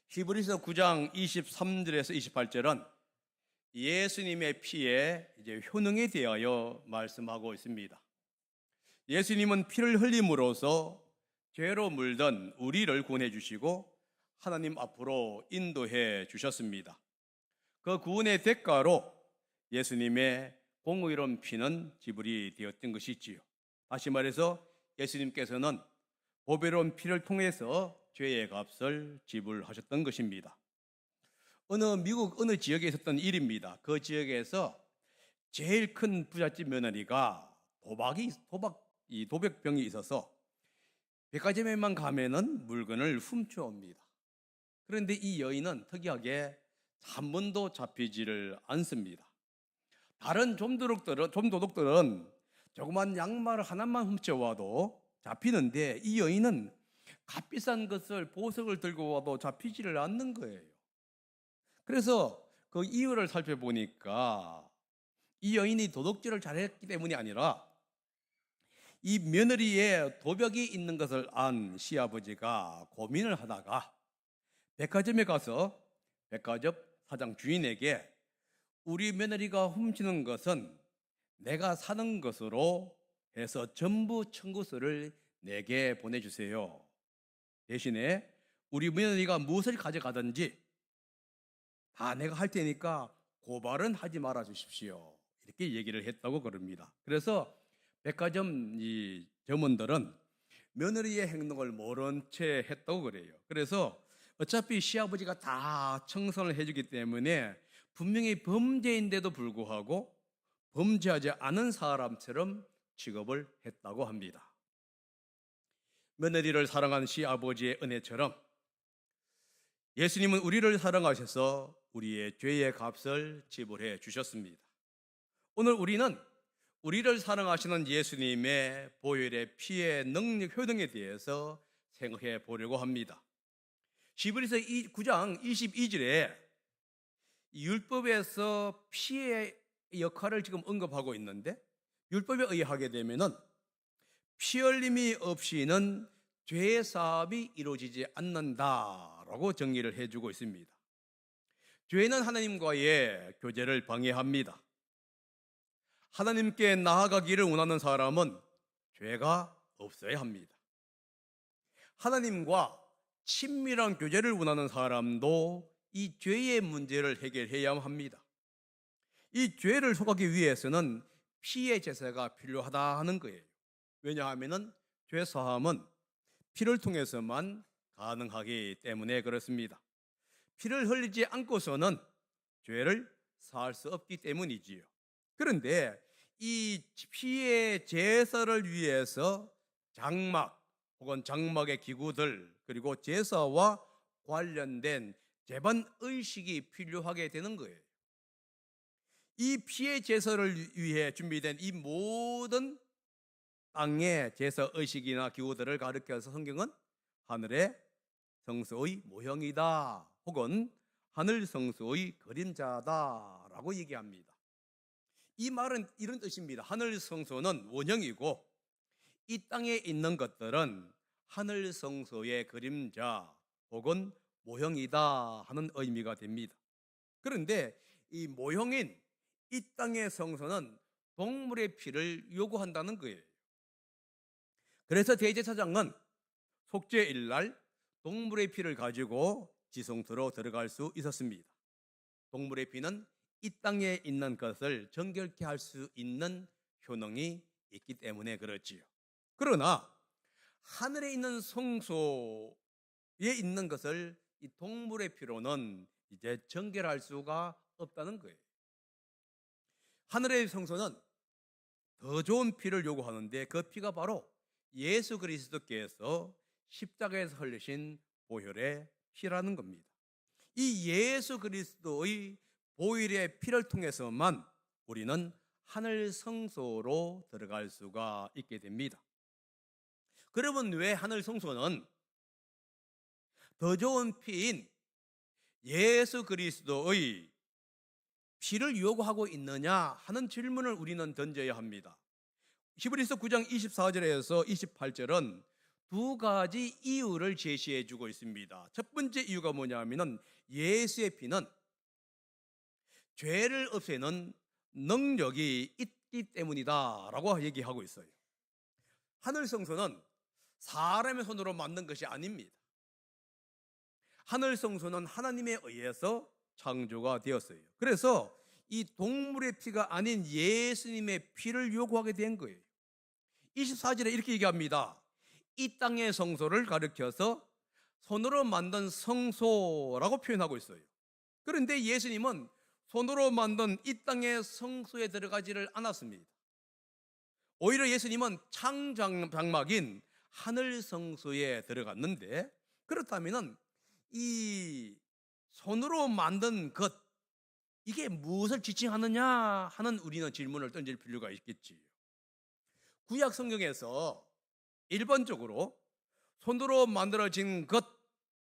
히브리서 9장 23절에서 28절은 예수님의 피의 효능에 대하여 말씀하고 있습니다. 예수님은 피를 흘림으로써 죄로 물든 우리를 구원해 주시고 하나님 앞으로 인도해 주셨습니다. 그 구원의 대가로 예수님의 공의로운 피는 지불이 되었던 것이지요. 다시 말해서 예수님께서는 보배로운 피를 통해서 죄의 값을 지불하셨던 것입니다. 미국 어느 지역에 있었던 일입니다. 그 지역에서 제일 큰 부잣집 며느리가 도박병이 있어서 백화점에만 가면은 물건을 훔쳐옵니다. 그런데 이 여인은 특이하게 한 번도 잡히지를 않습니다. 다른 좀도둑들은 조그만 양말 하나만 훔쳐와도 잡히는데 이 여인은 값비싼 것을 보석을 들고 와도 잡히지를 않는 거예요. 그래서 그 이유를 살펴보니까 이 여인이 도둑질을 잘했기 때문이 아니라 이 며느리의 도벽이 있는 것을 안 시아버지가 고민을 하다가 백화점에 가서 백화점 사장 주인에게 우리 며느리가 훔치는 것은 내가 사는 것으로 해서 전부 청구서를 내게 보내주세요. 대신에 우리 며느리가 무엇을 가져가든지 다 내가 할 테니까 고발은 하지 말아 주십시오. 이렇게 얘기를 했다고 그럽니다. 그래서 백화점 이 점원들은 며느리의 행동을 모른 채 했다고 그래요. 그래서 어차피 시아버지가 다 청산을 해주기 때문에 분명히 범죄인데도 불구하고 범죄하지 않은 사람처럼 취급을 했다고 합니다. 며느리를 사랑한 시아버지의 은혜처럼 예수님은 우리를 사랑하셔서 우리의 죄의 값을 지불해 주셨습니다. 오늘 우리는 우리를 사랑하시는 예수님의 보혈의 피의 능력, 효능에 대해서 생각해 보려고 합니다. 히브리서 9장 22절에 율법에서 피의 역할을 지금 언급하고 있는데 율법에 의하게 되면은 피 흘림이 없이는 죄의 사함이 이루어지지 않는다라고 정리를 해주고 있습니다. 죄는 하나님과의 교제를 방해합니다. 하나님께 나아가기를 원하는 사람은 죄가 없어야 합니다. 하나님과 친밀한 교제를 원하는 사람도 이 죄의 문제를 해결해야 합니다. 이 죄를 속하기 위해서는 피의 제사가 필요하다 하는 거예요. 왜냐하면 죄 사함은 피를 통해서만 가능하기 때문에 그렇습니다. 피를 흘리지 않고서는 죄를 사할 수 없기 때문이지요. 그런데 이 피의 제사를 위해서 장막 혹은 장막의 기구들 그리고 제사와 관련된 제반 의식이 필요하게 되는 거예요. 이 피의 제사를 위해 준비된 이 모든 땅의 제사 의식이나 기구들을 가리켜서 성경은 하늘의 성소의 모형이다 혹은 하늘 성소의 그림자다라고 얘기합니다. 이 말은 이런 뜻입니다. 하늘 성소는 원형이고 이 땅에 있는 것들은 하늘 성소의 그림자 혹은 모형이다 하는 의미가 됩니다. 그런데 이 모형인 이 땅의 성소는 동물의 피를 요구한다는 거예요. 그래서 대제사장은 속죄일날 동물의 피를 가지고 지성소로 들어갈 수 있었습니다. 동물의 피는 이 땅에 있는 것을 정결케 할 수 있는 효능이 있기 때문에 그렇지요. 그러나 하늘에 있는 성소에 있는 것을 이 동물의 피로는 이제 정결할 수가 없다는 거예요. 하늘의 성소는 더 좋은 피를 요구하는데 그 피가 바로 예수 그리스도께서 십자가에서 흘리신 보혈의 피라는 겁니다. 이 예수 그리스도의 보혈의 피를 통해서만 우리는 하늘 성소로 들어갈 수가 있게 됩니다. 그러면 왜 하늘 성소는 더 좋은 피인 예수 그리스도의 피를 요구하고 있느냐 하는 질문을 우리는 던져야 합니다. 히브리서 9장 24절에서 28절은 두 가지 이유를 제시해 주고 있습니다. 첫 번째 이유가 뭐냐면은 예수의 피는 죄를 없애는 능력이 있기 때문이다라고 얘기하고 있어요. 하늘 성소는 사람의 손으로 만든 것이 아닙니다. 하늘 성소는 하나님에 의해서 창조가 되었어요. 그래서 이 동물의 피가 아닌 예수님의 피를 요구하게 된 거예요. 24절에 이렇게 얘기합니다. 이 땅의 성소를 가리켜서 손으로 만든 성소라고 표현하고 있어요. 그런데 예수님은 손으로 만든 이 땅의 성소에 들어가지를 않았습니다. 오히려 예수님은 창장막인 하늘 성소에 들어갔는데, 그렇다면 이 손으로 만든 것, 이게 무엇을 지칭하느냐 하는 우리는 질문을 던질 필요가 있겠지요. 구약 성경에서 일반적으로 손으로 만들어진 것,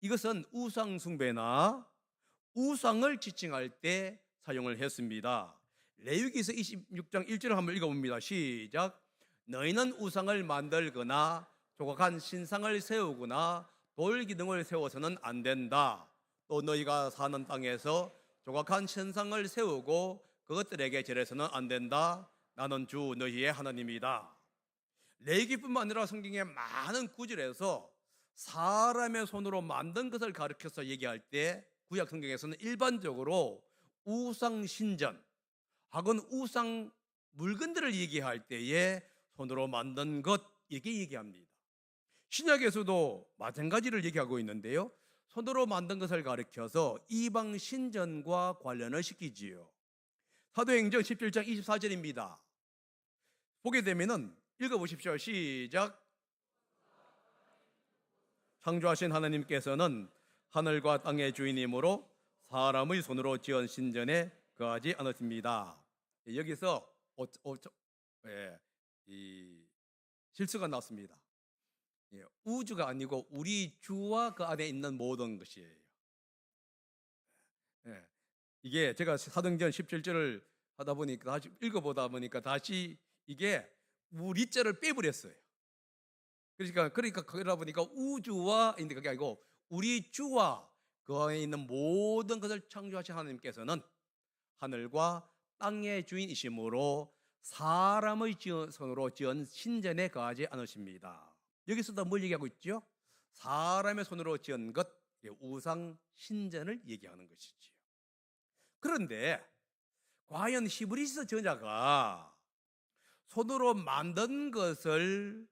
이것은 우상 숭배나 우상을 지칭할 때 사용을 했습니다. 레위기서 26장 1절을 한번 읽어봅니다. 시작. 너희는 우상을 만들거나 조각한 신상을 세우거나 돌기둥을 세워서는 안 된다. 또 너희가 사는 땅에서 조각한 신상을 세우고 그것들에게 절해서는 안 된다. 나는 주 너희의 하나님이다. 레위기뿐만 아니라 성경의 많은 구절에서 사람의 손으로 만든 것을 가르쳐서 얘기할 때 구약 성경에서는 일반적으로 우상 신전 혹은 우상 물건들을 얘기할 때에 손으로 만든 것, 이렇게 얘기합니다. 신약에서도 마찬가지를 얘기하고 있는데요, 손으로 만든 것을 가리켜서 이방 신전과 관련을 시키지요. 사도행전 17장 24절입니다. 보게 되면은 읽어보십시오. 시작. 창조하신 하나님께서는 하늘과 땅의 주인이므로 사람의 손으로 지은 신전에 거하지 않았습니다. 여기서 이 실수가 났습니다. 우주가 아니고 우리 주와 그 안에 있는 모든 것이에요. 이게 제가 사도행전 17절을 하다 보니까 다시 읽어보다 보니까 다시 이게 우리자를 빼버렸어요. 그러다 보니까 우주와, 인데 그게 아니고 우리 주와 그 안에 있는 모든 것을 창조하신 하나님께서는 하늘과 땅의 주인이시므로 사람의 손으로 지은 신전에 거하지 않으십니다. 여기서도 뭘 얘기하고 있죠? 사람의 손으로 지은 것, 우상 신전을 얘기하는 것이지요. 그런데 과연 히브리서 저자가 손으로 만든 것을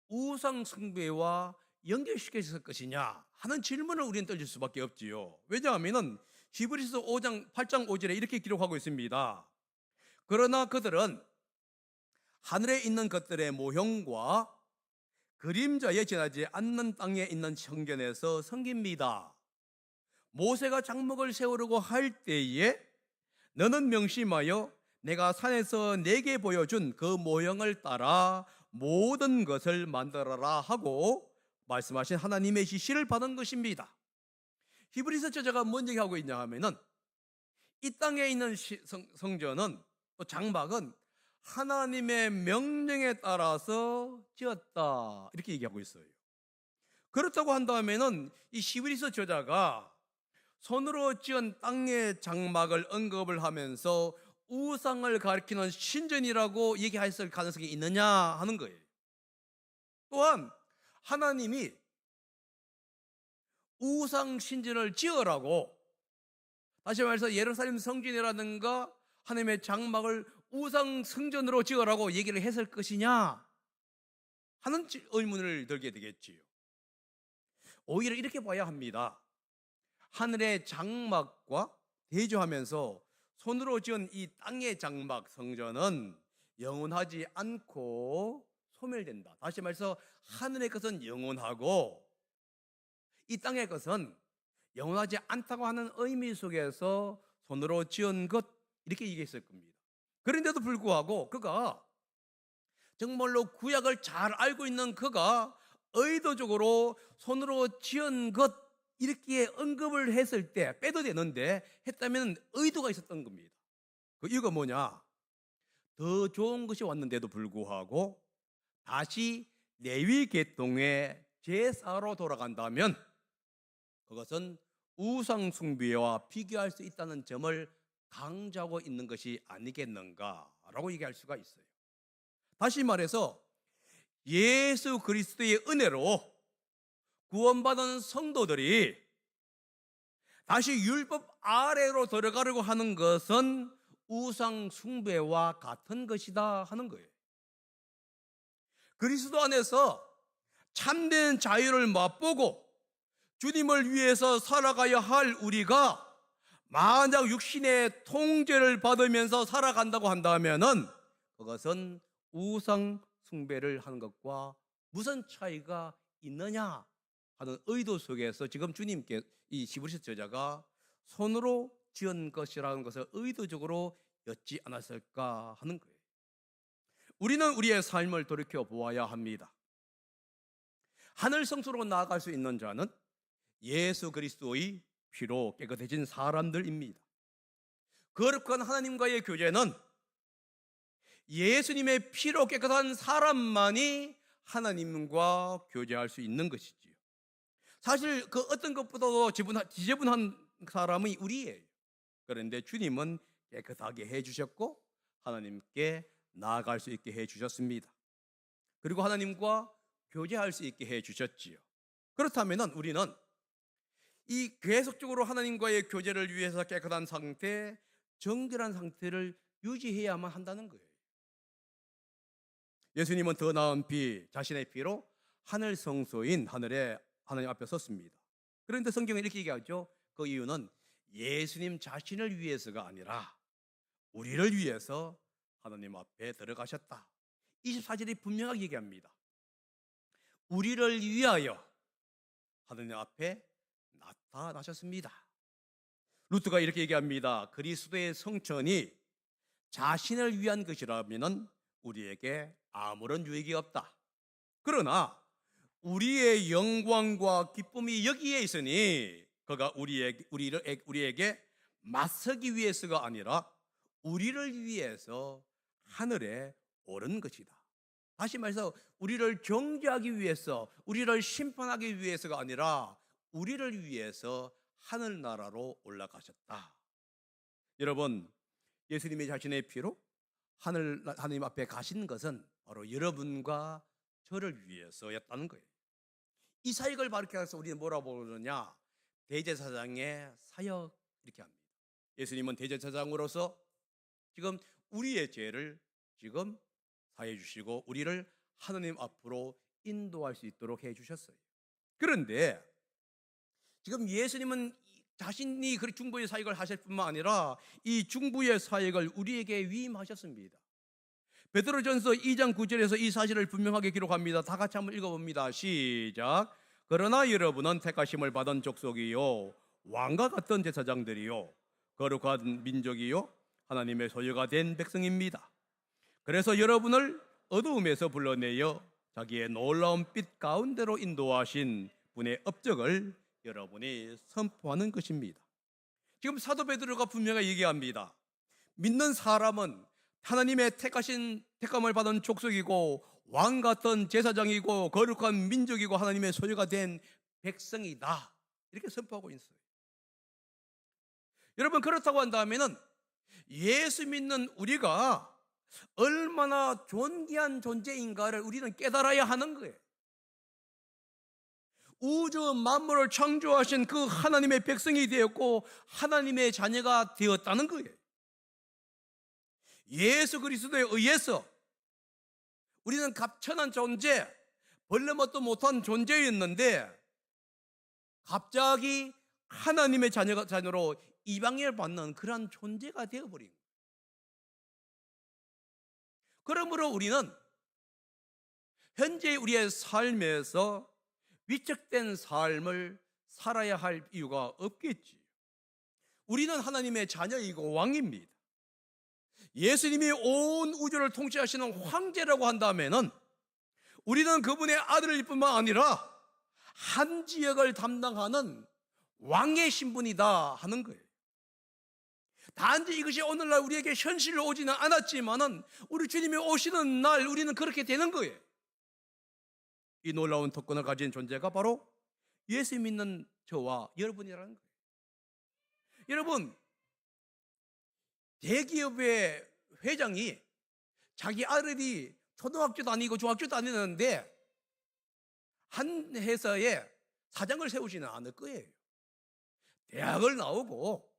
우상 숭배와 연결시켰을 것이냐 하는 질문을 우리는 던질 수밖에 없지요. 왜냐하면 히브리서 8장 5절에 이렇게 기록하고 있습니다. 그러나 그들은 하늘에 있는 것들의 모형과 그림자에 지나지 않는 땅에 있는 성전에서 섬깁니다. 모세가 장막을 세우려고 할 때에 너는 명심하여 내가 산에서 내게 보여준 그 모형을 따라 모든 것을 만들어라 하고 말씀하신 하나님의 지시를 받은 것입니다. 히브리서 저자가 뭔 얘기하고 있냐 하면은 이 땅에 있는 성전은, 또 장막은 하나님의 명령에 따라서 지었다, 이렇게 얘기하고 있어요. 그렇다고 한다면은 이 히브리서 저자가 손으로 지은 땅의 장막을 언급을 하면서 우상을 가리키는 신전이라고 얘기했을 가능성이 있느냐 하는 거예요. 또한 하나님이 우상 신전을 지으라고, 다시 말해서 예루살렘 성전이라든가 하나님의 장막을 우상 성전으로 지으라고 얘기를 했을 것이냐 하는 의문을 들게 되겠지요. 오히려 이렇게 봐야 합니다. 하늘의 장막과 대조하면서 손으로 지은 이 땅의 장막 성전은 영원하지 않고 소멸된다. 다시 말해서 하늘의 것은 영원하고 이 땅의 것은 영원하지 않다고 하는 의미 속에서 손으로 지은 것, 이렇게 얘기했을 겁니다. 그런데도 불구하고 그가 정말로 구약을 잘 알고 있는 그가 의도적으로 손으로 지은 것, 이렇게 언급을 했을 때 빼도 되는데 했다면 의도가 있었던 겁니다. 그 이유가 뭐냐? 더 좋은 것이 왔는데도 불구하고 다시 레위 계통의 제사로 돌아간다면 그것은 우상 숭배와 비교할 수 있다는 점을 강조하고 있는 것이 아니겠는가라고 얘기할 수가 있어요. 다시 말해서 예수 그리스도의 은혜로 구원받은 성도들이 다시 율법 아래로 들어가려고 하는 것은 우상 숭배와 같은 것이다 하는 거예요. 그리스도 안에서 참된 자유를 맛보고 주님을 위해서 살아가야 할 우리가 만약 육신의 통제를 받으면서 살아간다고 한다면은 그것은 우상 숭배를 하는 것과 무슨 차이가 있느냐 하는 의도 속에서 지금 주님께 이 히브리서 저자가 손으로 지은 것이라는 것을 의도적으로 엿지 않았을까 하는 거예요. 우리는 우리의 삶을 돌이켜 보아야 합니다. 하늘 성소로 나아갈 수 있는 자는 예수 그리스도의 피로 깨끗해진 사람들입니다. 거룩한 하나님과의 교제는 예수님의 피로 깨끗한 사람만이 하나님과 교제할 수 있는 것이지요. 사실 그 어떤 것보다도 지저분한 사람이 우리예요. 그런데 주님은 깨끗하게 해주셨고 하나님께 나아갈 수 있게 해주셨습니다. 그리고 하나님과 교제할 수 있게 해주셨지요. 그렇다면 우리는 이 계속적으로 하나님과의 교제를 위해서 깨끗한 상태, 정결한 상태를 유지해야만 한다는 거예요. 예수님은 더 나은 피, 자신의 피로 하늘 성소인 하늘에 하나님 앞에 섰습니다. 그런데 성경은 이렇게 얘기하죠. 그 이유는 예수님 자신을 위해서가 아니라 우리를 위해서 하나님 앞에 들어가셨다. 24절이 분명하게 얘기합니다. 우리를 위하여 하나님 앞에 나타나셨습니다. 루트가 이렇게 얘기합니다. 그리스도의 성천이 자신을 위한 것이라면 우리에게 아무런 유익이 없다. 그러나 우리의 영광과 기쁨이 여기에 있으니 그가 우리에게 맞서기 위해서가 아니라 우리를 위해서 하늘에 오른 것이다. 다시 말해서 우리를 정죄하기 위해서, 우리를 심판하기 위해서가 아니라 우리를 위해서 하늘나라로 올라가셨다. 여러분, 예수님이 자신의 피로 하나님 앞에 가신 것은 바로 여러분과 저를 위해서였다는 거예요. 이 사역을 가르쳐서 우리는 뭐라고 부르느냐? 대제사장의 사역 이렇게 합니다. 예수님은 대제사장으로서 지금 우리의 죄를 지금 사해 주시고 우리를 하나님 앞으로 인도할 수 있도록 해 주셨어요. 그런데 지금 예수님은 자신이 그 중보의 사역을 하실 뿐만 아니라 이 중보의 사역을 우리에게 위임하셨습니다. 베드로전서 2장 9절에서 이 사실을 분명하게 기록합니다. 다 같이 한번 읽어봅니다. 시작. 그러나 여러분은 택하심을 받은 족속이요 왕과 같은 제사장들이요 거룩한 민족이요 하나님의 소유가 된 백성입니다. 그래서 여러분을 어두움에서 불러내어 자기의 놀라운 빛 가운데로 인도하신 분의 업적을 여러분이 선포하는 것입니다. 지금 사도 베드로가 분명히 얘기합니다. 믿는 사람은 하나님의 택함을 받은 족속이고 왕 같은 제사장이고 거룩한 민족이고 하나님의 소유가 된 백성이다. 이렇게 선포하고 있어요. 여러분, 그렇다고 한다면은 예수 믿는 우리가 얼마나 존귀한 존재인가를 우리는 깨달아야 하는 거예요. 우주 만물을 창조하신 그 하나님의 백성이 되었고 하나님의 자녀가 되었다는 거예요. 예수 그리스도에 의해서 우리는 갑천한 존재, 벌레맛도 못한 존재였는데 갑자기 하나님의 자녀로 이방인을 받는 그런 존재가 되어버린 거예요. 그러므로 우리는 현재 우리의 삶에서 위축된 삶을 살아야 할 이유가 없겠지. 우리는 하나님의 자녀이고 왕입니다. 예수님이 온 우주를 통치하시는 황제라고 한다면은 우리는 그분의 아들일 뿐만 아니라 한 지역을 담당하는 왕의 신분이다 하는 거예요. 단지 이것이 오늘날 우리에게 현실로 오지는 않았지만은 우리 주님이 오시는 날 우리는 그렇게 되는 거예요. 이 놀라운 특권을 가진 존재가 바로 예수 믿는 저와 여러분이라는 거예요. 여러분, 대기업의 회장이 자기 아들이 초등학교도 아니고 중학교도 다니는데 한 회사에 사장을 세우지는 않을 거예요. 대학을 나오고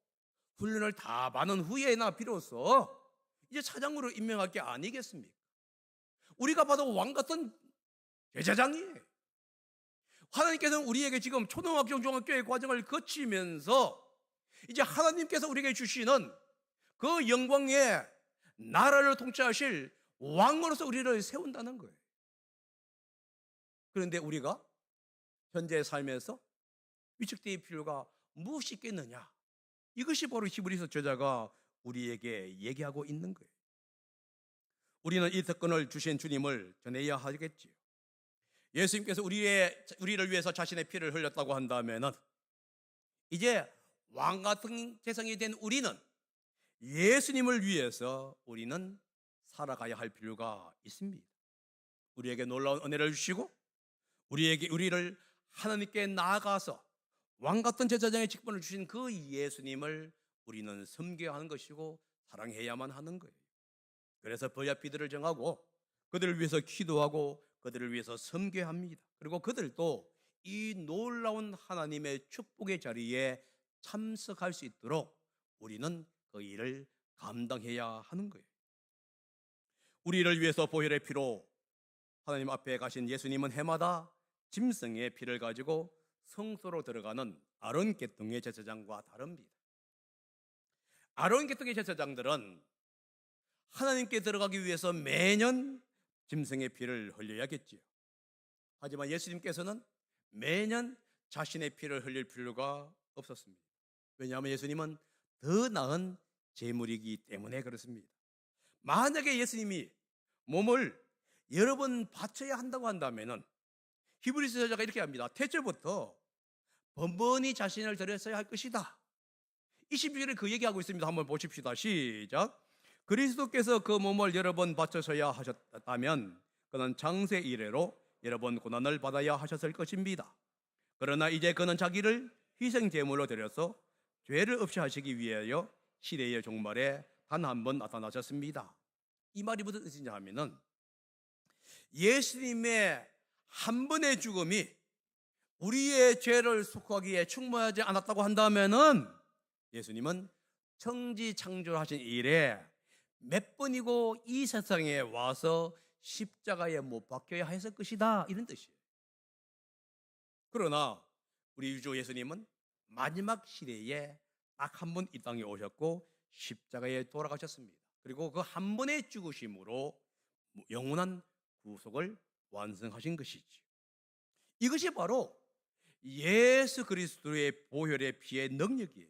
훈련을 다 받은 후에나 비로소 이제 사장으로 임명할 게 아니겠습니까? 우리가 봐도 왕 같은 제사장이에요. 하나님께서는 우리에게 지금 초등학교, 중학교의 과정을 거치면서 이제 하나님께서 우리에게 주시는 그 영광의 나라를 통치하실 왕으로서 우리를 세운다는 거예요. 그런데 우리가 현재의 삶에서 위축될 필요가 무엇이 있겠느냐? 이것이 바로 히브리서 저자가 우리에게 얘기하고 있는 거예요. 우리는 이 특권을 주신 주님을 전해야 하겠지요. 예수님께서 우리를 위해서 자신의 피를 흘렸다고 한다면은 이제 왕 같은 재성이 된 우리는 예수님을 위해서 우리는 살아가야 할 필요가 있습니다. 우리에게 놀라운 은혜를 주시고 우리를 하나님께 나아가서 왕 같은 제사장의 직분을 주신 그 예수님을 우리는 섬겨야 하는 것이고 사랑해야만 하는 거예요. 그래서 버야피들을 정하고 그들을 위해서 기도하고 그들을 위해서 섬겨야 합니다. 그리고 그들도 이 놀라운 하나님의 축복의 자리에 참석할 수 있도록 우리는 그 일을 감당해야 하는 거예요. 우리를 위해서 보혈의 피로 하나님 앞에 가신 예수님은 해마다 짐승의 피를 가지고 성소로 들어가는 아론 계통의 제사장과 다릅니다. 아론 계통의 제사장들은 하나님께 들어가기 위해서 매년 짐승의 피를 흘려야겠지요. 하지만 예수님께서는 매년 자신의 피를 흘릴 필요가 없었습니다. 왜냐하면 예수님은 더 나은 제물이기 때문에 그렇습니다. 만약에 예수님이 몸을 여러 번 바쳐야 한다고 한다면은 히브리서 저자가 이렇게 합니다. 태초부터 번번이 자신을 드렸어야 할 것이다. 22절에 그 얘기하고 있습니다. 한번 보십시다. 시작. 그리스도께서 그 몸을 여러 번 바쳐서야 하셨다면 그는 창세 이래로 여러 번 고난을 받아야 하셨을 것입니다. 그러나 이제 그는 자기를 희생 제물로 드려서 죄를 없이 하시기 위하여 시대의 종말에 단 한 번 나타나셨습니다. 이 말이 무슨 뜻이냐 하면은 예수님의 한 번의 죽음이 우리의 죄를 속하기에 충분하지 않았다고 한다면은 예수님은 천지 창조하신 이래 몇 번이고 이 세상에 와서 십자가에 못 박혀야 했을 것이다, 이런 뜻이에요. 그러나 우리 유조 예수님은 마지막 시대에 딱 한 번 이 땅에 오셨고 십자가에 돌아가셨습니다. 그리고 그 한 번의 죽으심으로 영원한 구속을 완성하신 것이지. 이것이 바로 예수 그리스도의 보혈의 피의 능력이에요.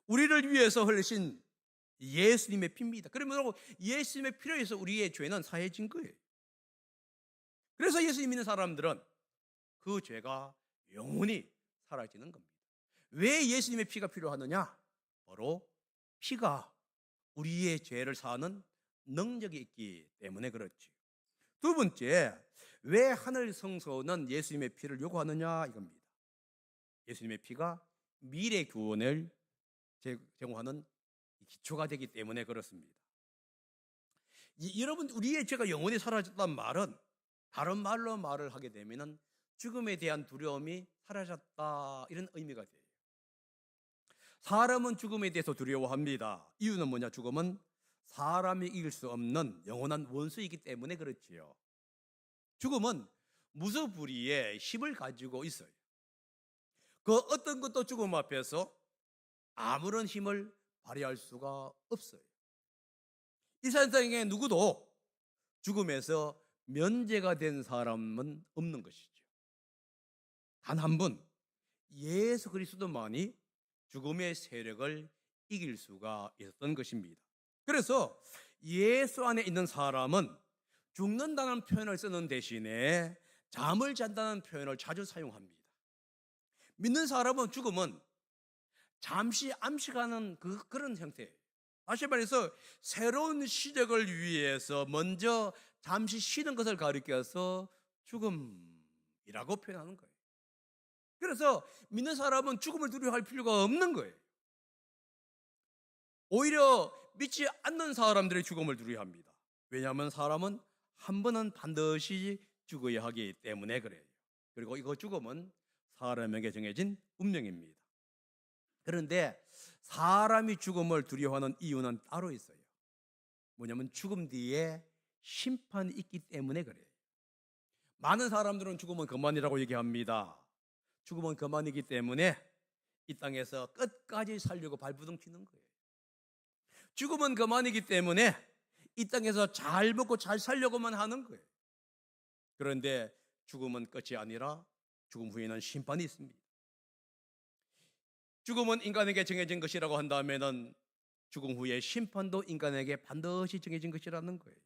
우리를 위해서 흘리신 예수님의 피입니다. 그러므로 예수님의 피로 해서 우리의 죄는 사해진 거예요. 그래서 예수님 믿는 사람들은 그 죄가 영원히 사라지는 겁니다. 왜 예수님의 피가 필요하느냐? 바로 피가 우리의 죄를 사하는 능력이 있기 때문에 그렇지. 두 번째, 왜 하늘 성소는 예수님의 피를 요구하느냐 이겁니다. 예수님의 피가 미래 구원을 제공하는 기초가 되기 때문에 그렇습니다. 여러분, 우리의 죄가 영원히 사라졌다는 말은 다른 말로 말을 하게 되면은 죽음에 대한 두려움이 사라졌다, 이런 의미가 돼요. 사람은 죽음에 대해서 두려워합니다. 이유는 뭐냐? 죽음은 사람이 이길 수 없는 영원한 원수이기 때문에 그렇지요. 죽음은 무소불위의 힘을 가지고 있어요. 그 어떤 것도 죽음 앞에서 아무런 힘을 발휘할 수가 없어요. 이 세상에 누구도 죽음에서 면제가 된 사람은 없는 것이죠. 단 한 분, 예수 그리스도만이 죽음의 세력을 이길 수가 있었던 것입니다. 그래서 예수 안에 있는 사람은 죽는다는 표현을 쓰는 대신에 잠을 잔다는 표현을 자주 사용합니다. 믿는 사람은 죽음은 잠시 암시가는 그런 형태예요. 다시 말해서 새로운 시작을 위해서 먼저 잠시 쉬는 것을 가리켜서 죽음이라고 표현하는 거예요. 그래서 믿는 사람은 죽음을 두려워할 필요가 없는 거예요. 오히려 믿지 않는 사람들의 죽음을 두려워합니다. 왜냐하면 사람은 한 번은 반드시 죽어야 하기 때문에 그래요. 그리고 이거 죽음은 사람에게 정해진 운명입니다. 그런데 사람이 죽음을 두려워하는 이유는 따로 있어요. 뭐냐면 죽음 뒤에 심판이 있기 때문에 그래요. 많은 사람들은 죽음은 그만이라고 얘기합니다. 죽음은 그만이기 때문에 이 땅에서 끝까지 살려고 발부둥 치는 거예요. 죽음은 그만이기 때문에 이 땅에서 잘 먹고 잘 살려고만 하는 거예요. 그런데 죽음은 끝이 아니라 죽음 후에는 심판이 있습니다. 죽음은 인간에게 정해진 것이라고 한다면은 죽음 후에 심판도 인간에게 반드시 정해진 것이라는 거예요.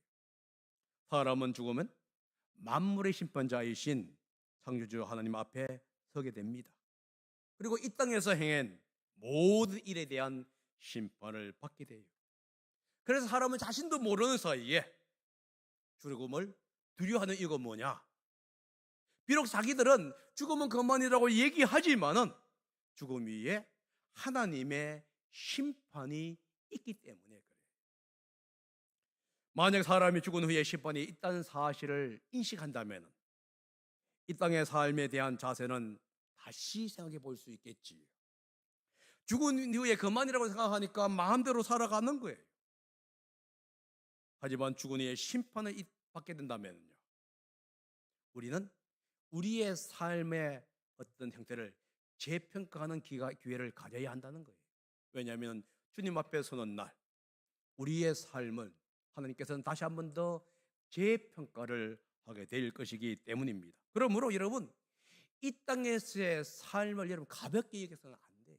사람은 죽으면 만물의 심판자이신 창조주 하나님 앞에 서게 됩니다. 그리고 이 땅에서 행한 모든 일에 대한 심판을 받게 돼요. 그래서 사람은 자신도 모르는 사이에 죽음을 두려워하는 이유가 뭐냐? 비록 자기들은 죽음은 그만이라고 얘기하지만은 죽음 위에 하나님의 심판이 있기 때문에 그래요. 만약 사람이 죽은 후에 심판이 있다는 사실을 인식한다면 이 땅의 삶에 대한 자세는 다시 생각해 볼 수 있겠지. 죽은 후에 그만이라고 생각하니까 마음대로 살아가는 거예요. 하지만 죽은 후에 심판을 받게 된다면요, 우리는 우리의 삶의 어떤 형태를 재평가하는 기회를 가져야 한다는 거예요. 왜냐하면 주님 앞에 서는 날 우리의 삶을 하나님께서는 다시 한 번 더 재평가를 하게 될 것이기 때문입니다. 그러므로 여러분, 이 땅에서의 삶을 여러분 가볍게 여겨서는 안 돼요.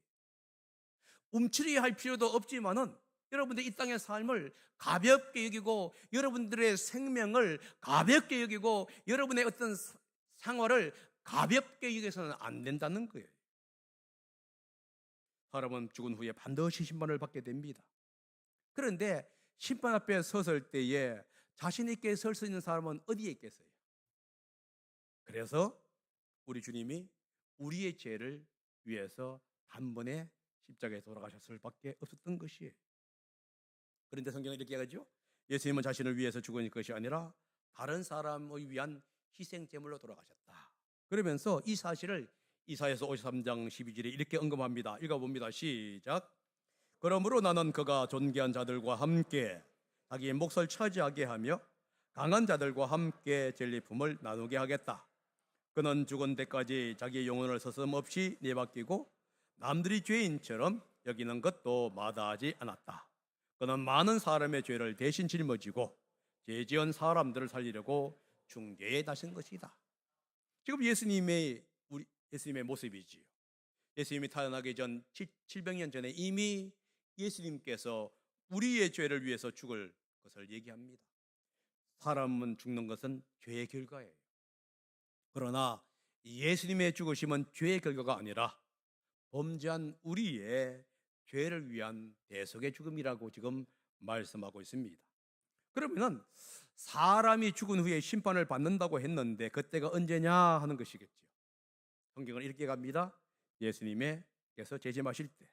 움츠려할 필요도 없지만은 여러분들 이 땅의 삶을 가볍게 여기고 여러분들의 생명을 가볍게 여기고 여러분의 어떤 생활을 가볍게 여겨서는 안 된다는 거예요. 사람은 죽은 후에 반드시 심판을 받게 됩니다. 그런데 심판 앞에 섰을 때에 자신 있게 설 수 있는 사람은 어디에 있겠어요? 그래서 우리 주님이 우리의 죄를 위해서 단번에 십자가에 돌아가셨을 밖에 없었던 것이에요. 그런데 성경은 이렇게 하죠. 예수님은 자신을 위해서 죽은 것이 아니라 다른 사람을 위한 희생제물로 돌아가셨다. 그러면서 이 사실을 이사야서 53장 12절에 이렇게 언급합니다. 읽어봅니다. 시작. 그러므로 나는 그가 존귀한 자들과 함께 자기의 몫을 차지하게 하며 강한 자들과 함께 전리품을 나누게 하겠다. 그는 죽은 데까지 자기의 영혼을 서슴없이 내맡기고 남들이 죄인처럼 여기는 것도 마다하지 않았다. 그는 많은 사람의 죄를 대신 짊어지고 죄 지은 사람들을 살리려고 중계에 나신 것이다. 지금 예수님의 모습이지요. 예수님이 태어나기 전 700년 전에 이미 예수님께서 우리의 죄를 위해서 죽을 것을 얘기합니다. 사람은 죽는 것은 죄의 결과예요. 그러나 예수님의 죽으심은 죄의 결과가 아니라 범죄한 우리의 죄를 위한 대속의 죽음이라고 지금 말씀하고 있습니다. 그러면 사람이 죽은 후에 심판을 받는다고 했는데 그때가 언제냐 하는 것이겠죠. 성경은 이렇게 갑니다. 예수님께서 재림하실 때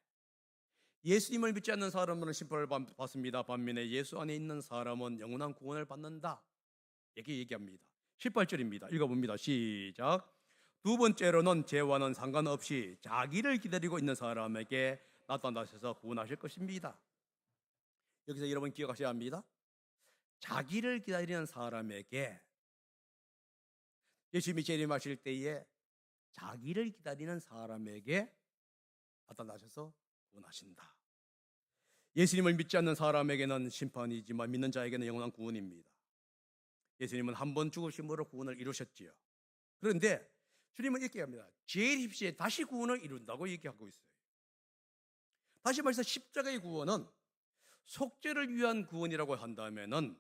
예수님을 믿지 않는 사람들은 심판을 받습니다. 반면에 예수 안에 있는 사람은 영원한 구원을 받는다. 이렇게 얘기합니다. 18절입니다. 읽어봅니다. 시작. 두 번째로는 죄와는 상관없이 자기를 기다리고 있는 사람에게 나타나셔서 구원하실 것입니다. 여기서 여러분 기억하셔야 합니다. 자기를 기다리는 사람에게 예수님이 재림하실 때에 자기를 기다리는 사람에게 나타나셔서 구원하신다. 예수님을 믿지 않는 사람에게는 심판이지만 믿는 자에게는 영원한 구원입니다. 예수님은 한 번 죽으심으로 구원을 이루셨지요. 그런데 주님은 이렇게 합니다. 재림시에 다시 구원을 이룬다고 얘기하고 있어요. 다시 말해서 십자가의 구원은 속죄를 위한 구원이라고 한다면은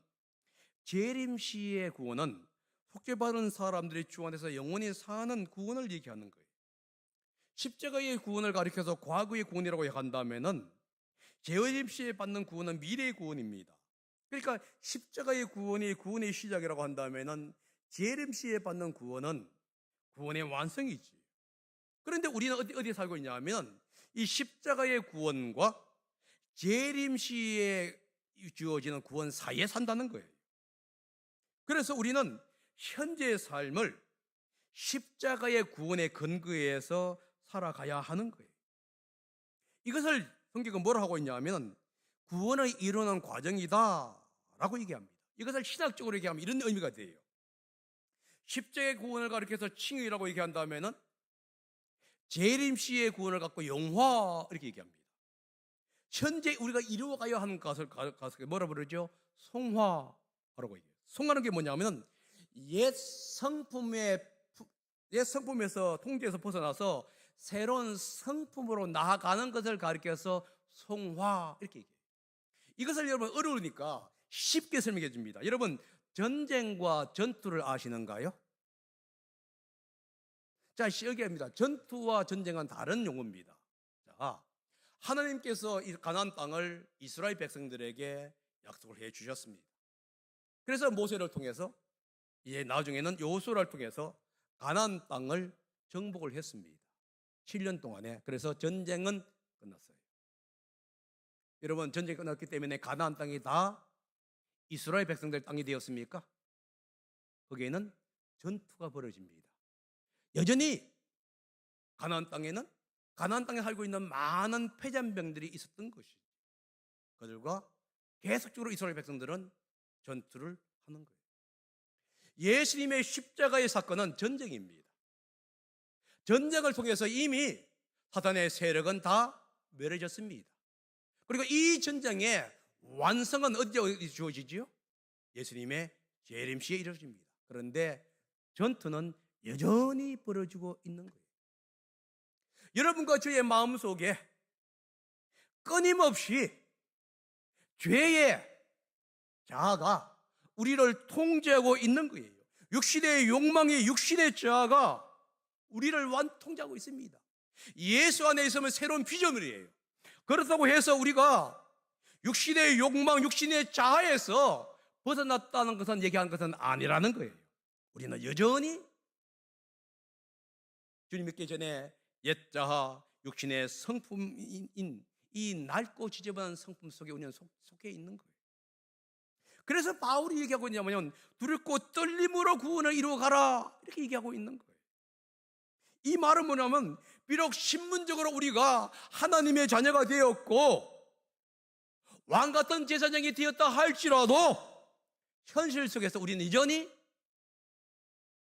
재림시의 구원은 속죄받은 사람들이 주 안에서 영원히 사는 구원을 얘기하는 거예요. 십자가의 구원을 가리켜서 과거의 구원이라고 한다면은 재림시에 받는 구원은 미래의 구원입니다. 그러니까 십자가의 구원이 구원의 시작이라고 한다면은 재림시에 받는 구원은 구원의 완성이지. 그런데 우리는 어디 살고 있냐 하면 이 십자가의 구원과 재림시에 주어지는 구원 사이에 산다는 거예요. 그래서 우리는 현재의 삶을 십자가의 구원의 근거에서 살아가야 하는 거예요. 이것을 성경은 뭐라 하고 있냐 하면 구원을 이루는 과정이다 라고 얘기합니다. 이것을 신학적으로 얘기하면 이런 의미가 돼요. 십자가의 구원을 가리켜서 칭의라고 얘기한다면 재림시의 구원을 갖고 영화 이렇게 얘기합니다. 현재 우리가 이루어가야 하는 것을 뭐라 부르죠? 성화라고 얘기해요. 성화는 게 뭐냐면 옛 성품에서 통제에서 벗어나서 새로운 성품으로 나아가는 것을 가리켜서 성화 이렇게 얘기해요. 이것을 여러분 어려우니까 쉽게 설명해 줍니다. 여러분 전쟁과 전투를 아시는가요? 자, 여기입니다. 전투와 전쟁은 다른 용어입니다. 자, 하나님께서 이 가나안 땅을 이스라엘 백성들에게 약속을 해 주셨습니다. 그래서 모세를 통해서 이제 나중에는 여호수아를 통해서 가나안 땅을 정복을 했습니다. 7년 동안에. 그래서 전쟁은 끝났어요. 여러분 전쟁이 끝났기 때문에 가나안 땅이 다 이스라엘 백성들 땅이 되었습니까? 거기에는 전투가 벌어집니다. 여전히 가나안 땅에 살고 있는 많은 패잔병들이 있었던 것이죠. 그들과 계속적으로 이스라엘 백성들은 전투를 하는 거예요. 예수님의 십자가의 사건은 전쟁입니다. 전쟁을 통해서 이미 사탄의 세력은 다 멸해졌습니다. 그리고 이 전쟁의 완성은 어디에 주어지지요? 예수님의 재림시에 이루어집니다. 그런데 전투는 여전히 벌어지고 있는 거예요. 여러분과 저의 마음속에 끊임없이 죄의 자아가 우리를 통제하고 있는 거예요. 육신의 욕망이 육신의 자아가 우리를 통제하고 있습니다. 예수 안에 있으면 새로운 피조물이에요. 그렇다고 해서 우리가 육신의 욕망, 육신의 자아에서 벗어났다는 것은 얘기하는 것은 아니라는 거예요. 우리는 여전히 주님 믿기 전에 옛자아, 육신의 성품인 이 낡고 지저분한 성품 속에 우리는 속해 있는 거예요. 그래서 바울이 얘기하고 있냐면 두렵고 떨림으로 구원을 이루어가라 이렇게 얘기하고 있는 거예요. 이 말은 뭐냐면 비록 신문적으로 우리가 하나님의 자녀가 되었고 왕같은 제사장이 되었다 할지라도 현실 속에서 우리는 여전히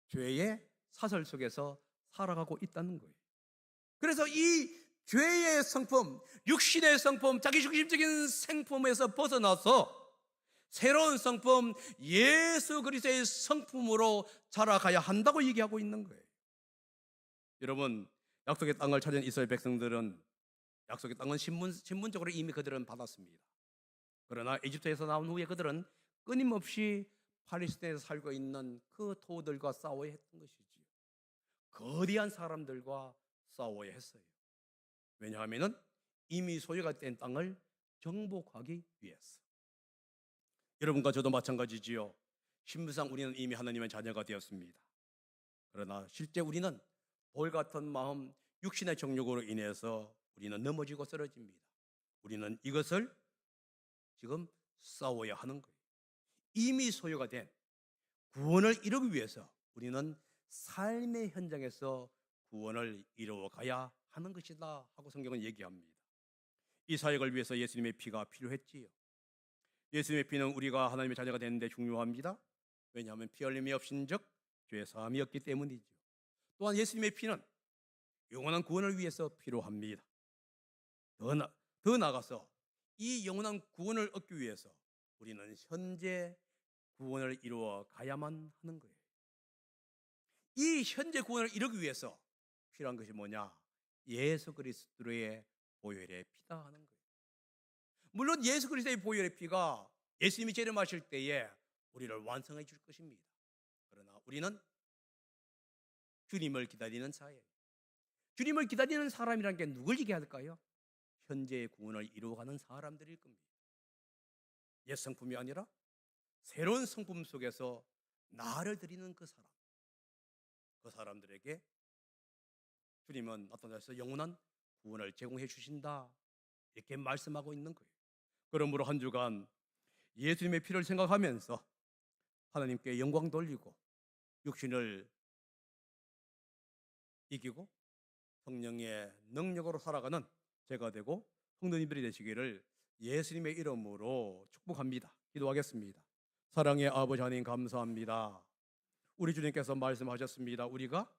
죄의 사슬 속에서 살아가고 있다는 거예요. 그래서 이 죄의 성품, 육신의 성품, 자기중심적인 생품에서 벗어나서 새로운 성품, 예수 그리스도의 성품으로 자라가야 한다고 얘기하고 있는 거예요. 여러분, 약속의 땅을 찾은 이스라엘 백성들은 약속의 땅은 신분적으로 이미 그들은 받았습니다. 그러나 이집트에서 나온 후에 그들은 끊임없이 팔레스타인에서 살고 있는 그 토들과 싸워야 했던 것이지요. 거대한 사람들과 싸워야 했어요. 왜냐하면 이미 소유가 된 땅을 정복하기 위해서. 여러분과 저도 마찬가지지요. 신분상 우리는 이미 하나님의 자녀가 되었습니다. 그러나 실제 우리는 돌 같은 마음, 육신의 정욕으로 인해서 우리는 넘어지고 쓰러집니다. 우리는 이것을 지금 싸워야 하는 거예요. 이미 소유가 된 구원을 이루기 위해서 우리는 삶의 현장에서 구원을 이루어가야 하는 것이다 하고 성경은 얘기합니다. 이 사역을 위해서 예수님의 피가 필요했지요. 예수님의 피는 우리가 하나님의 자녀가 되는데 중요합니다. 왜냐하면 피 흘림이 없인즉 죄 사함이 없기 때문이죠. 또한 예수님의 피는 영원한 구원을 위해서 필요합니다. 더 나아가서 이 영원한 구원을 얻기 위해서 우리는 현재 구원을 이루어 가야만 하는 거예요. 이 현재 구원을 이루기 위해서 필요한 것이 뭐냐? 예수 그리스도의 보혈의 피다 하는 거예요. 물론 예수 그리스도의 보혈의 피가 예수님이 재림하실 때에 우리를 완성해 줄 것입니다. 그러나 우리는 주님을 기다리는 자예요. 주님을 기다리는 사람이라는 게 누굴 얘기할까요? 현재의 구원을 이루어가는 사람들일 겁니다. 옛 성품이 아니라 새로운 성품 속에서 나를 드리는 그 사람들에게 주님은 나타나서 영원한 구원을 제공해 주신다, 이렇게 말씀하고 있는 거예요. 그러므로 한 주간 예수님의 피를 생각하면서 하나님께 영광 돌리고 육신을 이기고 성령의 능력으로 살아가는 제가 되고 성도님들이 되시기를 예수님의 이름으로 축복합니다. 기도하겠습니다. 사랑의 아버지 하나님, 감사합니다. 우리 주님께서 말씀하셨습니다. 우리가